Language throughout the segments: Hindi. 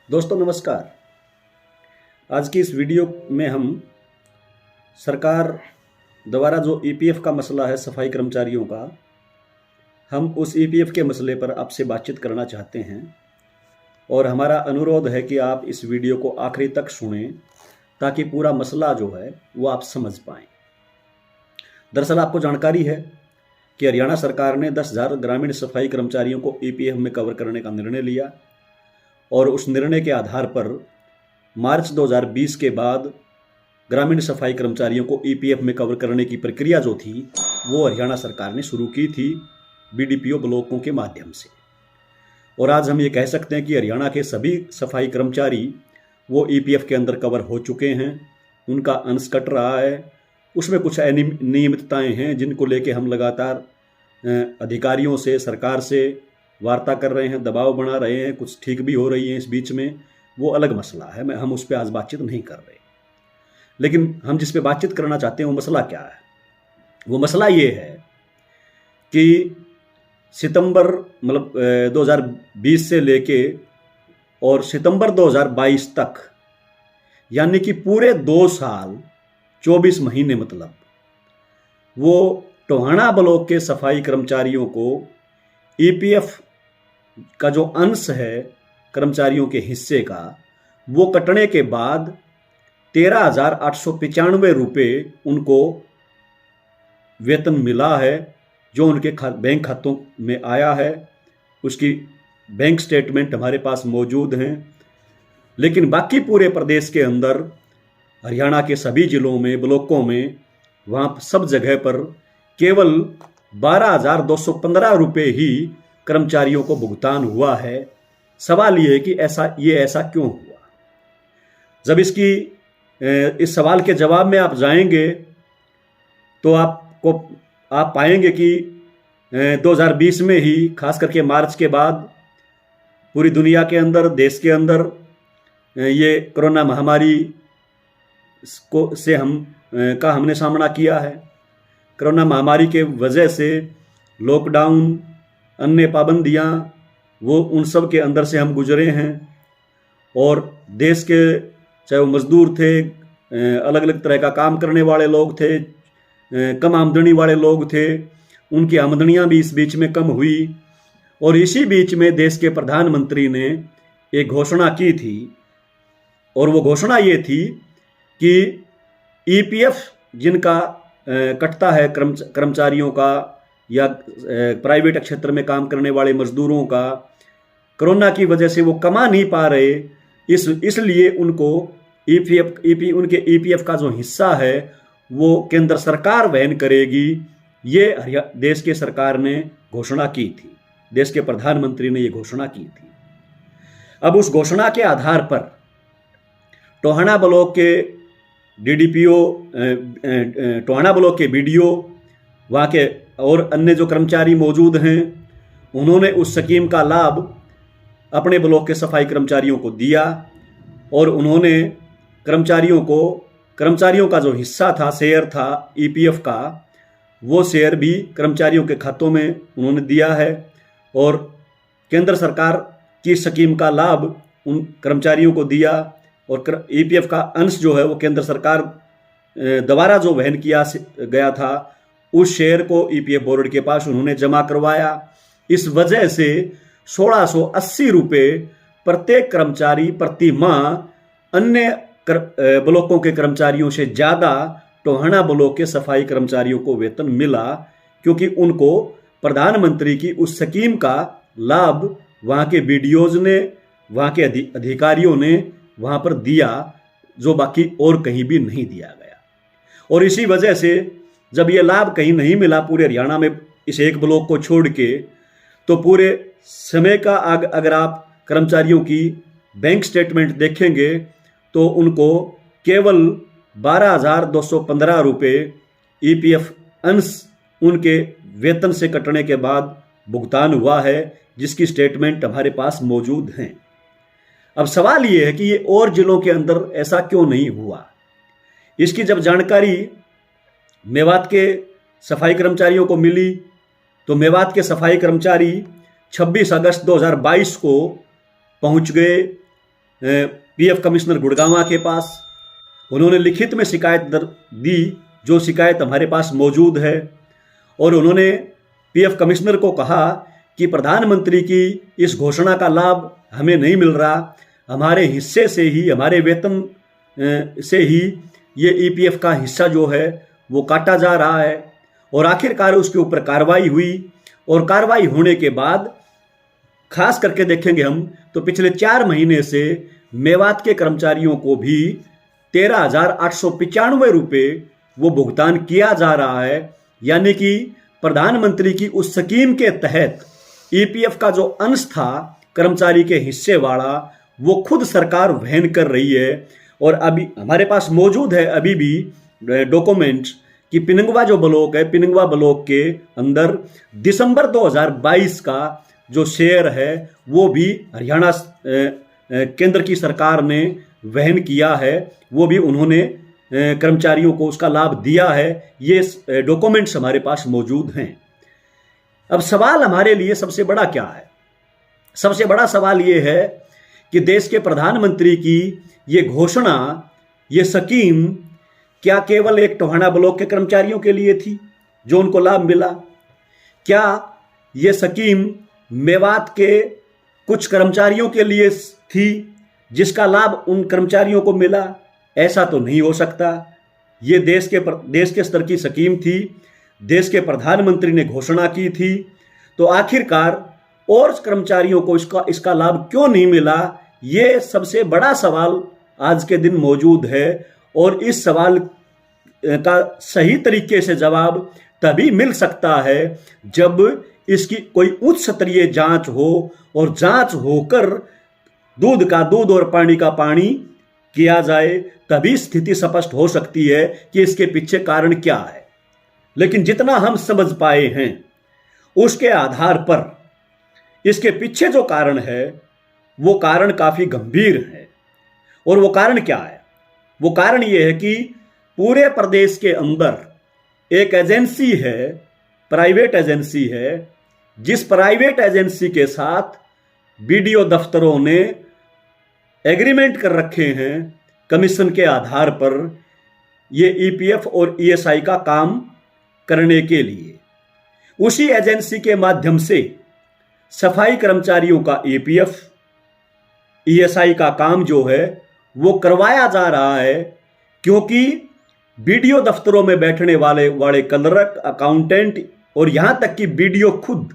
दोस्तों नमस्कार। आज की इस वीडियो में हम सरकार द्वारा जो ईपीएफ का मसला है सफाई कर्मचारियों का, हम उस ईपीएफ के मसले पर आपसे बातचीत करना चाहते हैं और हमारा अनुरोध है कि आप इस वीडियो को आखिरी तक सुनें ताकि पूरा मसला जो है वो आप समझ पाएं। दरअसल आपको जानकारी है कि हरियाणा सरकार ने 10,000 ग्रामीण सफाई कर्मचारियों को ईपीएफ में कवर करने का निर्णय लिया और उस निर्णय के आधार पर मार्च 2020 के बाद ग्रामीण सफाई कर्मचारियों को ईपीएफ में कवर करने की प्रक्रिया जो थी वो हरियाणा सरकार ने शुरू की थी बीडीपीओ ब्लॉकों के माध्यम से। और आज हम ये कह सकते हैं कि हरियाणा के सभी सफाई कर्मचारी वो ईपीएफ के अंदर कवर हो चुके हैं। उनका अंश कट रहा है। उसमें कुछ अनियमितताएं हैं जिनको लेके हम लगातार अधिकारियों से, सरकार से वार्ता कर रहे हैं, दबाव बना रहे हैं। कुछ ठीक भी हो रही हैं इस बीच में, वो अलग मसला है। हम उस पर आज बातचीत नहीं कर रहे। लेकिन हम जिस पे बातचीत करना चाहते हैं वो मसला क्या है? वो मसला ये है कि सितंबर 2020 से लेके और सितंबर 2022 तक, यानी कि पूरे 2 साल 24 महीने, मतलब वो टोहाना ब्लॉक के सफाई कर्मचारियों को ईपीएफ का जो अंश है कर्मचारियों के हिस्से का, वो कटने के बाद 13,895 रुपये उनको वेतन मिला है, जो उनके बैंक खातों में आया है। उसकी बैंक स्टेटमेंट हमारे पास मौजूद हैं। लेकिन बाकी पूरे प्रदेश के अंदर, हरियाणा के सभी जिलों में, ब्लॉकों में, वहाँ सब जगह पर केवल 12,215 रुपये ही कर्मचारियों को भुगतान हुआ है। सवाल ये है कि ऐसा क्यों हुआ? जब इस सवाल के जवाब में आप जाएंगे तो आप पाएंगे कि 2020 में ही, खास करके मार्च के बाद, पूरी दुनिया के अंदर, देश के अंदर ये कोरोना महामारी से हमने सामना किया है। कोरोना महामारी के वजह से लॉकडाउन, अन्य पाबंदियां, वो उन सब के अंदर से हम गुजरे हैं। और देश के, चाहे वो मजदूर थे, अलग अलग तरह का काम करने वाले लोग थे, कम आमदनी वाले लोग थे, उनकी आमदनियां भी इस बीच में कम हुई। और इसी बीच में देश के प्रधानमंत्री ने एक घोषणा की थी, और वो घोषणा ये थी कि ईपीएफ जिनका कटता है कर्मचारियों का या प्राइवेट क्षेत्र में काम करने वाले मजदूरों का, कोरोना की वजह से वो कमा नहीं पा रहे, इसलिए उनको उनके ईपीएफ का जो हिस्सा है वो केंद्र सरकार वहन करेगी। ये देश के सरकार ने घोषणा की थी, देश के प्रधानमंत्री ने ये घोषणा की थी। अब उस घोषणा के आधार पर टोहाना ब्लॉक के डीडीपीओ, टोहाना ब्लॉक के बीडीओ, वहाँ के और अन्य जो कर्मचारी मौजूद हैं, उन्होंने उस स्कीम का लाभ अपने ब्लॉक के सफाई कर्मचारियों को दिया। और उन्होंने कर्मचारियों का जो हिस्सा था, शेयर था ईपीएफ का, वो शेयर भी कर्मचारियों के खातों में उन्होंने दिया है। और केंद्र सरकार की स्कीम का लाभ उन कर्मचारियों को दिया। और ईपीएफ का अंश जो है वो केंद्र सरकार द्वारा जो वहन किया गया था, उस शेयर को ईपीएफ बोर्ड के पास उन्होंने जमा करवाया। इस वजह से 1,680 रुपये प्रत्येक कर्मचारी प्रति माह अन्य ब्लॉकों के कर्मचारियों से ज़्यादा टोहाना ब्लॉक के सफाई कर्मचारियों को वेतन मिला, क्योंकि उनको प्रधानमंत्री की उस स्कीम का लाभ वहाँ के बीडीओज ने, वहाँ के अधिकारियों ने वहाँ पर दिया, जो बाकी और कहीं भी नहीं दिया गया। और इसी वजह से जब ये लाभ कहीं नहीं मिला पूरे हरियाणा में, इस एक ब्लॉक को छोड़ के, तो पूरे समय का अगर आप कर्मचारियों की बैंक स्टेटमेंट देखेंगे तो उनको केवल 12,215 रुपये ईपीएफ अंश उनके वेतन से कटने के बाद भुगतान हुआ है, जिसकी स्टेटमेंट हमारे पास मौजूद हैं। अब सवाल ये है कि ये और जिलों के अंदर ऐसा क्यों नहीं हुआ? इसकी जब जानकारी मेवात के सफाई कर्मचारियों को मिली तो मेवात के सफाई कर्मचारी 26 अगस्त 2022 को पहुंच गए पीएफ कमिश्नर गुड़गांवा के पास। उन्होंने लिखित में शिकायत दी, जो शिकायत हमारे पास मौजूद है, और उन्होंने पीएफ कमिश्नर को कहा कि प्रधानमंत्री की इस घोषणा का लाभ हमें नहीं मिल रहा, हमारे हिस्से से ही, हमारे वेतन से ही ये ईपीएफ का हिस्सा जो है वो काटा जा रहा है। और आखिरकार उसके ऊपर कार्रवाई हुई, और कार्रवाई होने के बाद खास करके देखेंगे हम तो पिछले 4 महीने से मेवात के कर्मचारियों को भी 13,895 रुपये वो भुगतान किया जा रहा है। यानी कि प्रधानमंत्री की उस स्कीम के तहत ईपीएफ का जो अंश था कर्मचारी के हिस्से वाला, वो खुद सरकार वहन कर रही है। और अभी हमारे पास मौजूद है अभी भी डॉक्यूमेंट्स कि पिनंगवा जो ब्लॉक है, पिनंगवा ब्लॉक के अंदर दिसंबर 2022 का जो शेयर है वो भी हरियाणा केंद्र की सरकार ने वहन किया है, वो भी उन्होंने कर्मचारियों को उसका लाभ दिया है। ये डॉक्यूमेंट्स हमारे पास मौजूद हैं। अब सवाल हमारे लिए सबसे बड़ा क्या है? सबसे बड़ा सवाल ये है कि देश के प्रधानमंत्री की ये घोषणा, ये स्कीम क्या केवल एक टोहाना ब्लॉक के कर्मचारियों के लिए थी जो उनको लाभ मिला? क्या ये स्कीम मेवात के कुछ कर्मचारियों के लिए थी जिसका लाभ उन कर्मचारियों को मिला? ऐसा तो नहीं हो सकता। ये देश के स्तर की स्कीम थी, देश के प्रधानमंत्री ने घोषणा की थी, तो आखिरकार और कर्मचारियों को इसका लाभ क्यों नहीं मिला? ये सबसे बड़ा सवाल आज के दिन मौजूद है। और इस सवाल का सही तरीके से जवाब तभी मिल सकता है जब इसकी कोई उच्च स्तरीय जांच हो, और जांच होकर दूध का दूध और पानी का पानी किया जाए, तभी स्थिति स्पष्ट हो सकती है कि इसके पीछे कारण क्या है। लेकिन जितना हम समझ पाए हैं उसके आधार पर इसके पीछे जो कारण है वो कारण काफी गंभीर है। और वो कारण क्या है? वो कारण ये है कि पूरे प्रदेश के अंदर एक एजेंसी है, प्राइवेट एजेंसी है, जिस प्राइवेट एजेंसी के साथ बीडीओ दफ्तरों ने एग्रीमेंट कर रखे हैं कमीशन के आधार पर ये ईपीएफ और ईएसआई का काम करने के लिए। उसी एजेंसी के माध्यम से सफाई कर्मचारियों का ईपीएफ ईएसआई का काम जो है वो करवाया जा रहा है, क्योंकि बीडीओ दफ्तरों में बैठने वाले क्लर्क, अकाउंटेंट और यहां तक कि बीडीओ खुद,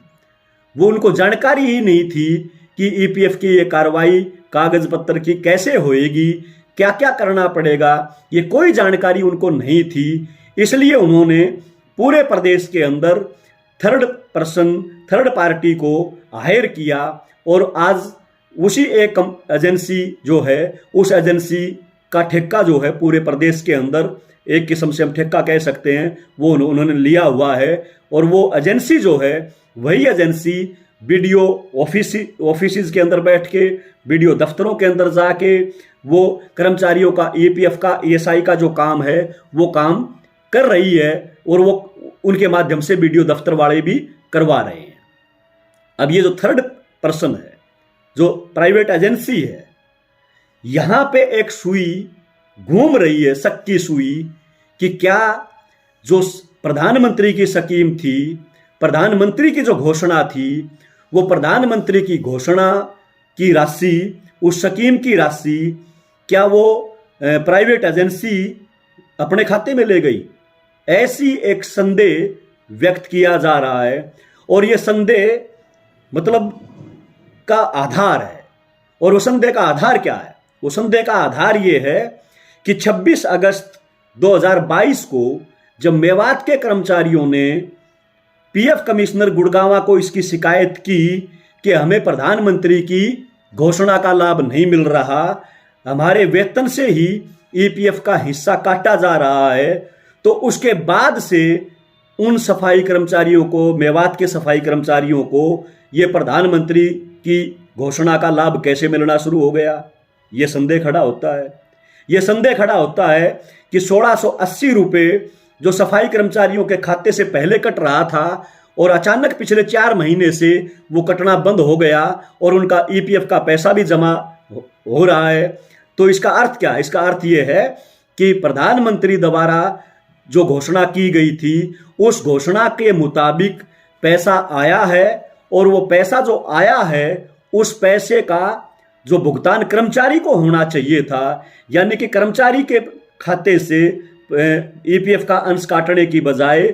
वो उनको जानकारी ही नहीं थी कि ईपीएफ की ये कार्रवाई कागज पत्र की कैसे होएगी, क्या क्या करना पड़ेगा, ये कोई जानकारी उनको नहीं थी। इसलिए उन्होंने पूरे प्रदेश के अंदर थर्ड पार्टी को हायर किया, और आज उसी एक एजेंसी जो है, उस एजेंसी का ठेका जो है पूरे प्रदेश के अंदर, एक किस्म से हम ठेका कह सकते हैं, वो उन्होंने लिया हुआ है। और वो एजेंसी जो है, वही एजेंसी बीडीओ ऑफिस के अंदर बैठ के, बीडीओ दफ्तरों के अंदर जाके वो कर्मचारियों का ईपीएफ का, ईएसआई का जो काम है वो काम कर रही है, और वो उनके माध्यम से बीडीओ दफ्तर वाले भी करवा रहे हैं। अब ये जो थर्ड पर्सन है, जो प्राइवेट एजेंसी है, यहां पे एक सुई घूम रही है, शक की सुई, कि क्या जो प्रधानमंत्री की स्कीम थी, प्रधानमंत्री की जो घोषणा थी, वो प्रधानमंत्री की घोषणा की राशि, उस स्कीम की राशि, क्या वो प्राइवेट एजेंसी अपने खाते में ले गई? ऐसी एक संदेह व्यक्त किया जा रहा है। और ये संदेह मतलब का आधार है। और वो संदेह का आधार क्या है? वो संदेह का आधार ये है कि 26 अगस्त 2022 को जब मेवात के कर्मचारियों ने पीएफ कमिश्नर गुड़गांवा को इसकी शिकायत की कि हमें प्रधानमंत्री की घोषणा का लाभ नहीं मिल रहा, हमारे वेतन से ही ईपीएफ का हिस्सा काटा जा रहा है, तो उसके बाद से उन सफाई कर्मचारियों को, मेवात के सफाई कर्मचारियों को ये प्रधानमंत्री की घोषणा का लाभ कैसे मिलना शुरू हो गया? ये संदेह खड़ा होता है। ये संदेह खड़ा होता है कि 1680 रुपये जो सफाई कर्मचारियों के खाते से पहले कट रहा था, और अचानक पिछले 4 महीने से वो कटना बंद हो गया, और उनका ईपीएफ का पैसा भी जमा हो रहा है। तो इसका अर्थ क्या है? इसका अर्थ ये है कि प्रधानमंत्री द्वारा जो घोषणा की गई थी उस घोषणा के मुताबिक पैसा आया है, और वो पैसा जो आया है उस पैसे का जो भुगतान कर्मचारी को होना चाहिए था, यानी कि कर्मचारी के खाते से ईपीएफ का अंश काटने की बजाय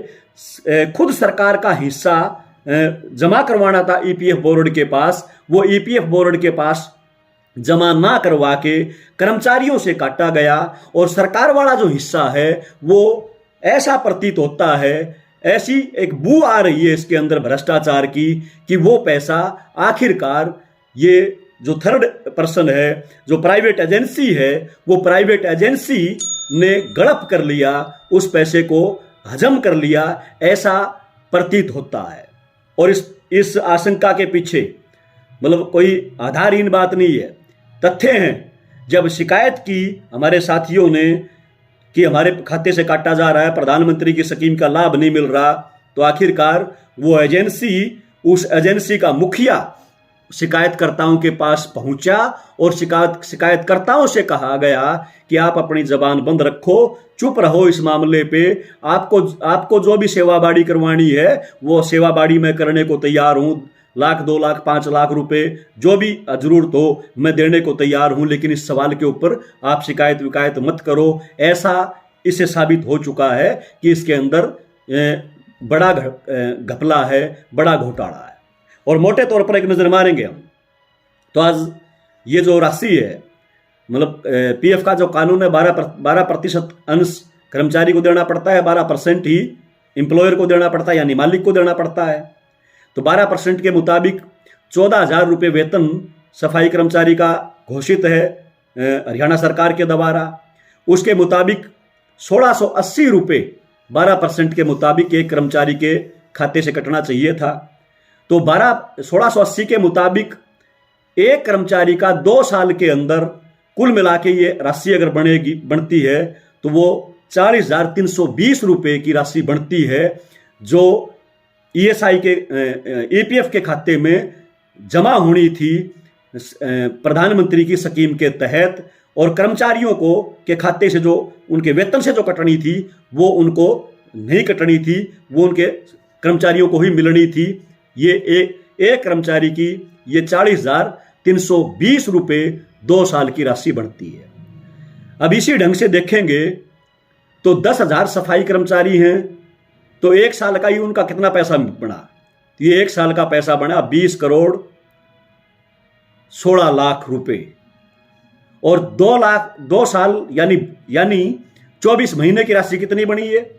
खुद सरकार का हिस्सा जमा करवाना था ईपीएफ बोर्ड के पास, वो ईपीएफ बोर्ड के पास जमा ना करवा के कर्मचारियों से काटा गया। और सरकार वाला जो हिस्सा है वो ऐसा प्रतीत होता है, ऐसी एक बू आ रही है इसके अंदर भ्रष्टाचार की, कि वो पैसा आखिरकार ये जो थर्ड पर्सन है, जो प्राइवेट एजेंसी है, वो प्राइवेट एजेंसी ने गड़प कर लिया, उस पैसे को हजम कर लिया, ऐसा प्रतीत होता है। और इस आशंका के पीछे मतलब कोई आधारहीन बात नहीं है, तथ्य हैं। जब शिकायत की हमारे साथियों ने कि हमारे खाते से काटा जा रहा है, प्रधानमंत्री की स्कीम का लाभ नहीं मिल रहा, तो आखिरकार वो एजेंसी, उस एजेंसी का मुखिया शिकायतकर्ताओं के पास पहुंचा और शिकायतकर्ताओं से कहा गया कि आप अपनी जबान बंद रखो, चुप रहो इस मामले पे, आपको जो भी सेवा बाड़ी करवानी है वो सेवा बाड़ी मैं करने को तैयार हूं, 1,00,000, 2,00,000, 5,00,000 रुपए जो भी जरूरत हो मैं देने को तैयार हूं, लेकिन इस सवाल के ऊपर आप शिकायत विकायत मत करो। ऐसा इससे साबित हो चुका है कि इसके अंदर बड़ा घपला है, बड़ा घोटाला है। और मोटे तौर पर एक नजर मारेंगे हम तो आज ये जो राशि है, मतलब पीएफ का जो कानून है, 12% अंश कर्मचारी को देना पड़ता है, 12% ही एम्प्लॉयर को देना पड़ता है, यानी मालिक को देना पड़ता है। तो 12% के मुताबिक 14,000 रुपये वेतन सफाई कर्मचारी का घोषित है हरियाणा सरकार के द्वारा। उसके मुताबिक 1,680 रुपये 12% के मुताबिक एक कर्मचारी के खाते से कटना चाहिए था। तो 1,680 के मुताबिक एक कर्मचारी का 2 साल के अंदर कुल मिला के ये राशि अगर बनती है तो वो 40,320 रुपये की राशि बनती है, जो ईएसआई के ईपीएफ के खाते में जमा होनी थी प्रधानमंत्री की स्कीम के तहत, और कर्मचारियों को के खाते से जो उनके वेतन से जो कटनी थी वो उनको नहीं कटनी थी, वो उनके कर्मचारियों को ही मिलनी थी। ये एक कर्मचारी की ये 40,320 रुपये 2 साल की राशि बनती है। अब इसी ढंग से देखेंगे तो 10,000 सफाई कर्मचारी हैं, तो 1 साल का ही उनका कितना पैसा बना? ये 1 साल का पैसा बना 20 करोड़ 16 लाख रुपए, और 2 साल यानी 24 महीने की राशि कितनी बनी है?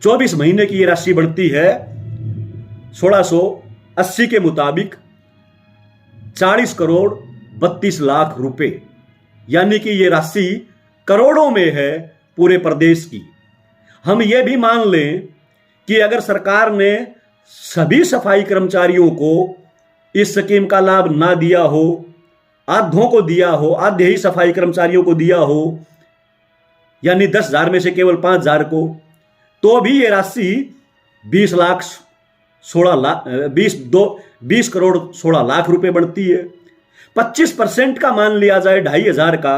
24 महीने की ये राशि बनती है 1680 के मुताबिक 40 करोड़ 32 लाख रुपए, यानी कि ये राशि करोड़ों में है पूरे प्रदेश की। हम ये भी मान लें कि अगर सरकार ने सभी सफाई कर्मचारियों को इस स्कीम का लाभ ना दिया हो, आधों को दिया हो, आधे ही सफाई कर्मचारियों को दिया हो, यानी 10,000 में से केवल 5,000 को, तो भी ये राशि 20 करोड़ 16 लाख रुपए बनती है। 25% का मान लिया जाए 2,500 का,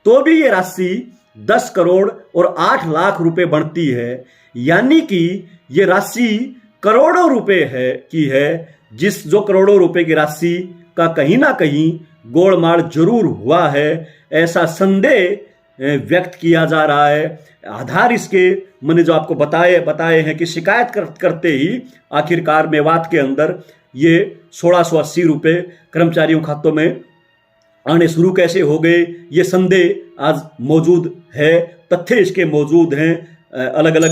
तो भी ये राशि 10 करोड़ और 8 लाख रुपए बनती है, यानी कि ये राशि करोड़ों रुपए है जो करोड़ों रुपए की राशि का कहीं ना कहीं गोलमाल जरूर हुआ है, ऐसा संदेह व्यक्त किया जा रहा है। आधार इसके मैंने जो आपको बताए हैं कि शिकायत करते ही आखिरकार मेवात के अंदर ये 1,680 रुपये कर्मचारियों खातों में आने शुरू कैसे हो गए, ये संदेह आज मौजूद है, तथ्य इसके मौजूद हैं अलग अलग।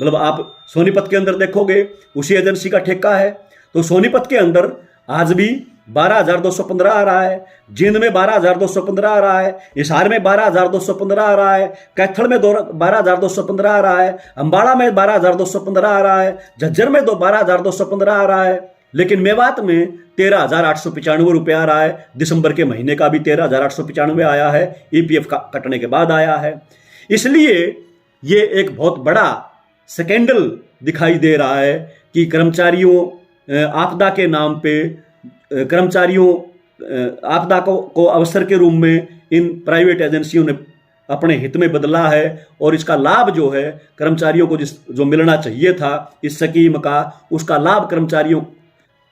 मतलब आप सोनीपत के अंदर देखोगे उसी एजेंसी का ठेका है, तो सोनीपत के अंदर आज भी 12,215 आ रहा है, जींद में 12,215 आ रहा है, हिसार में 12,215 आ रहा है, कैथल में 12,215 आ रहा है, अंबाड़ा में 12,215 आ रहा है, झज्जर में 12,215 आ रहा है, लेकिन मेवात में 13,895 रुपये आ रहा है। दिसंबर के महीने का भी 13,895 आया है, ईपीएफ का कटने के बाद आया है। इसलिए ये एक बहुत बड़ा स्कैंडल दिखाई दे रहा है कि कर्मचारियों आपदा के नाम पे कर्मचारियों आपदा को अवसर के रूप में इन प्राइवेट एजेंसियों ने अपने हित में बदला है और इसका लाभ जो है कर्मचारियों को जो मिलना चाहिए था इस स्कीम का, उसका लाभ कर्मचारियों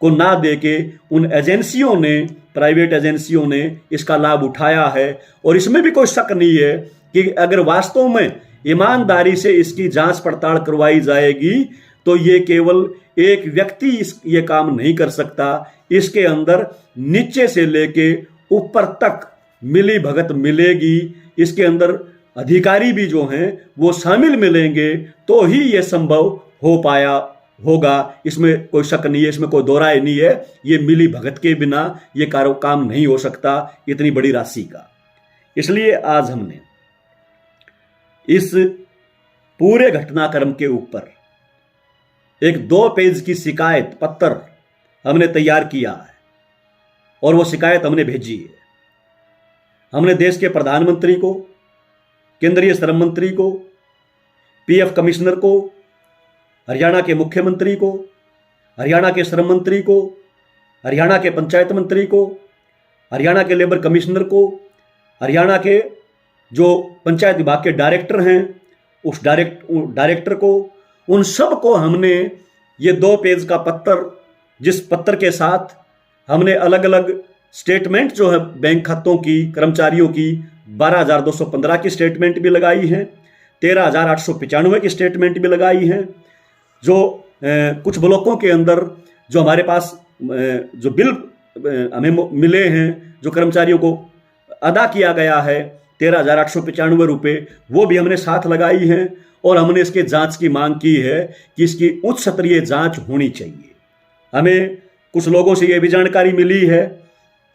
को ना देके उन एजेंसियों ने, प्राइवेट एजेंसियों ने इसका लाभ उठाया है। और इसमें भी कोई शक नहीं है कि अगर वास्तव में ईमानदारी से इसकी जांच पड़ताल करवाई जाएगी तो ये केवल एक व्यक्ति ये काम नहीं कर सकता, इसके अंदर नीचे से लेके ऊपर तक मिली भगत मिलेगी, इसके अंदर अधिकारी भी जो हैं वो शामिल मिलेंगे तो ही ये संभव हो पाया होगा। इसमें कोई शक नहीं है, इसमें कोई दो राय नहीं है। ये मिली भगत के बिना ये काम नहीं हो सकता इतनी बड़ी राशि का। इसलिए आज हमने इस पूरे घटनाक्रम के ऊपर एक 2 पेज की शिकायत पत्र हमने तैयार किया है और वो शिकायत हमने भेजी है। हमने देश के प्रधानमंत्री को, केंद्रीय श्रम मंत्री को, पीएफ कमिश्नर को, हरियाणा के मुख्यमंत्री को, हरियाणा के श्रम मंत्री को, हरियाणा के पंचायत मंत्री को, हरियाणा के लेबर कमिश्नर को, हरियाणा के जो पंचायत विभाग के डायरेक्टर हैं उस डायरेक्टर को, उन सब को हमने ये 2 पेज का पत्र, जिस पत्र के साथ हमने अलग अलग स्टेटमेंट जो है बैंक खातों की, कर्मचारियों की 12,215 की स्टेटमेंट भी लगाई है, 13,895 की स्टेटमेंट भी लगाई है। जो कुछ ब्लॉकों के अंदर जो हमारे पास जो बिल हमें मिले हैं, जो कर्मचारियों को अदा किया गया है 13,895 रुपये, वो भी हमने साथ लगाई हैं और हमने इसके जांच की मांग की है कि इसकी उच्च स्तरीय जांच होनी चाहिए। हमें कुछ लोगों से ये भी जानकारी मिली है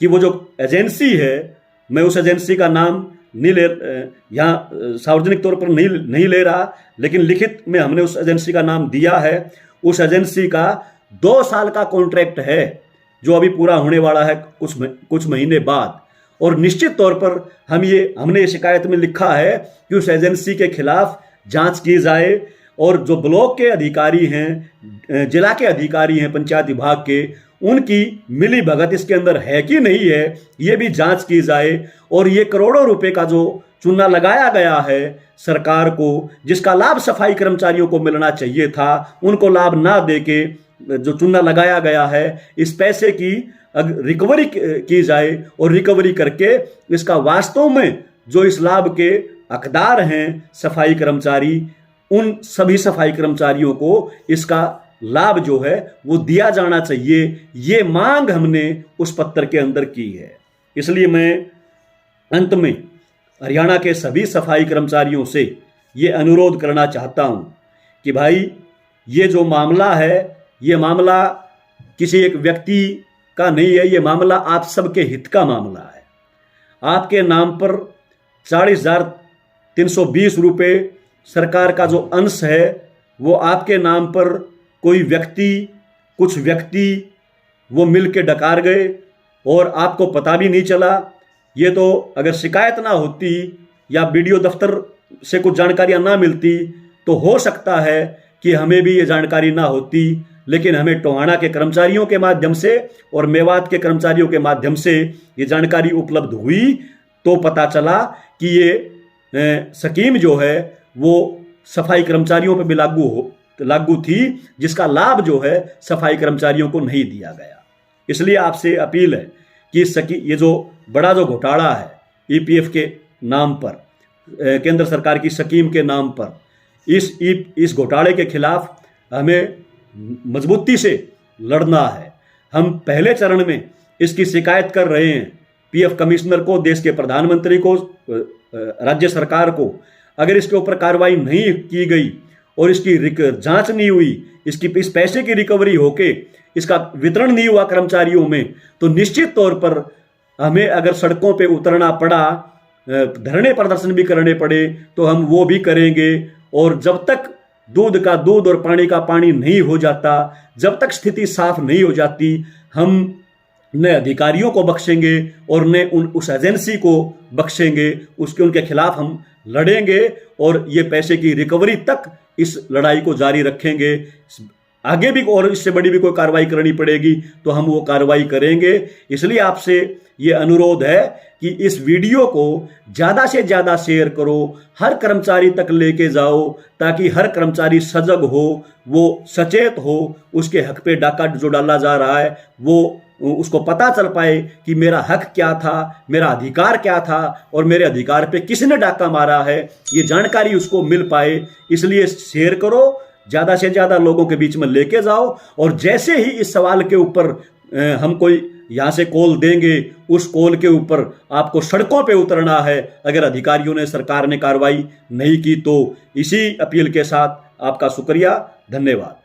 कि वो जो एजेंसी है, मैं उस एजेंसी का नाम नहीं ले, यहाँ सार्वजनिक तौर पर नहीं ले रहा, लेकिन लिखित में हमने उस एजेंसी का नाम दिया है। उस एजेंसी का 2 साल का कॉन्ट्रैक्ट है जो अभी पूरा होने वाला है कुछ महीने बाद। और निश्चित तौर पर हमने ये शिकायत में लिखा है कि उस एजेंसी के खिलाफ जांच की जाए और जो ब्लॉक के अधिकारी हैं, जिला के अधिकारी हैं, पंचायत विभाग के, उनकी मिली भगत इसके अंदर है कि नहीं है ये भी जांच की जाए। और ये करोड़ों रुपए का जो चूना लगाया गया है सरकार को, जिसका लाभ सफाई कर्मचारियों को मिलना चाहिए था, उनको लाभ ना देके जो चूना लगाया गया है, इस पैसे की रिकवरी की जाए और रिकवरी करके इसका वास्तव में जो इस लाभ के हकदार हैं सफाई कर्मचारी, उन सभी सफाई कर्मचारियों को इसका लाभ जो है वो दिया जाना चाहिए। ये मांग हमने उस पत्र के अंदर की है। इसलिए मैं अंत में हरियाणा के सभी सफाई कर्मचारियों से ये अनुरोध करना चाहता हूं कि भाई, ये जो मामला है, ये मामला किसी एक व्यक्ति का नहीं है, ये मामला आप सबके हित का मामला है। आपके नाम पर 40,320 रुपये सरकार का जो अंश है वो आपके नाम पर कुछ व्यक्ति वो मिल के डकार गए और आपको पता भी नहीं चला। ये तो अगर शिकायत ना होती या बीडीओ दफ्तर से कुछ जानकारियां ना मिलती तो हो सकता है कि हमें भी ये जानकारी ना होती, लेकिन हमें टोहाना के कर्मचारियों के माध्यम से और मेवात के कर्मचारियों के माध्यम से ये जानकारी उपलब्ध हुई तो पता चला कि ये स्कीम जो है वो सफाई कर्मचारियों पर भी लागू थी, जिसका लाभ जो है सफाई कर्मचारियों को नहीं दिया गया। इसलिए आपसे अपील है कि ये जो बड़ा जो घोटाला है ईपीएफ के नाम पर, केंद्र सरकार की स्कीम के नाम पर, इस घोटाले के खिलाफ हमें मजबूती से लड़ना है। हम पहले चरण में इसकी शिकायत कर रहे हैं पीएफ कमिश्नर को, देश के प्रधानमंत्री को, राज्य सरकार को। अगर इसके ऊपर कार्रवाई नहीं की गई और इसकी जांच नहीं हुई, इस पैसे की रिकवरी होके इसका वितरण नहीं हुआ कर्मचारियों में, तो निश्चित तौर पर हमें अगर सड़कों पे उतरना पड़ा, धरने प्रदर्शन भी करने पड़े, तो हम वो भी करेंगे। और जब तक दूध का दूध और पानी का पानी नहीं हो जाता, जब तक स्थिति साफ नहीं हो जाती, हम न अधिकारियों को बख्शेंगे और न उस एजेंसी को बख्शेंगे। उनके खिलाफ हम लड़ेंगे और ये पैसे की रिकवरी तक इस लड़ाई को जारी रखेंगे। आगे भी और इससे बड़ी भी कोई कार्रवाई करनी पड़ेगी तो हम वो कार्रवाई करेंगे। इसलिए आपसे ये अनुरोध है कि इस वीडियो को ज़्यादा से ज़्यादा शेयर करो, हर कर्मचारी तक लेके जाओ, ताकि हर कर्मचारी सजग हो, वो सचेत हो, उसके हक पे डाका जो डाला जा रहा है वो उसको पता चल पाए कि मेरा हक क्या था, मेरा अधिकार क्या था और मेरे अधिकार पे किसने डाका मारा है, ये जानकारी उसको मिल पाए। इसलिए शेयर करो, ज़्यादा से ज़्यादा लोगों के बीच में लेके जाओ, और जैसे ही इस सवाल के ऊपर हम कोई यहाँ से कॉल देंगे, उस कॉल के ऊपर आपको सड़कों पे उतरना है। अगर अधिकारियों ने, सरकार ने कार्रवाई नहीं की तो। इसी अपील के साथ आपका शुक्रिया, धन्यवाद।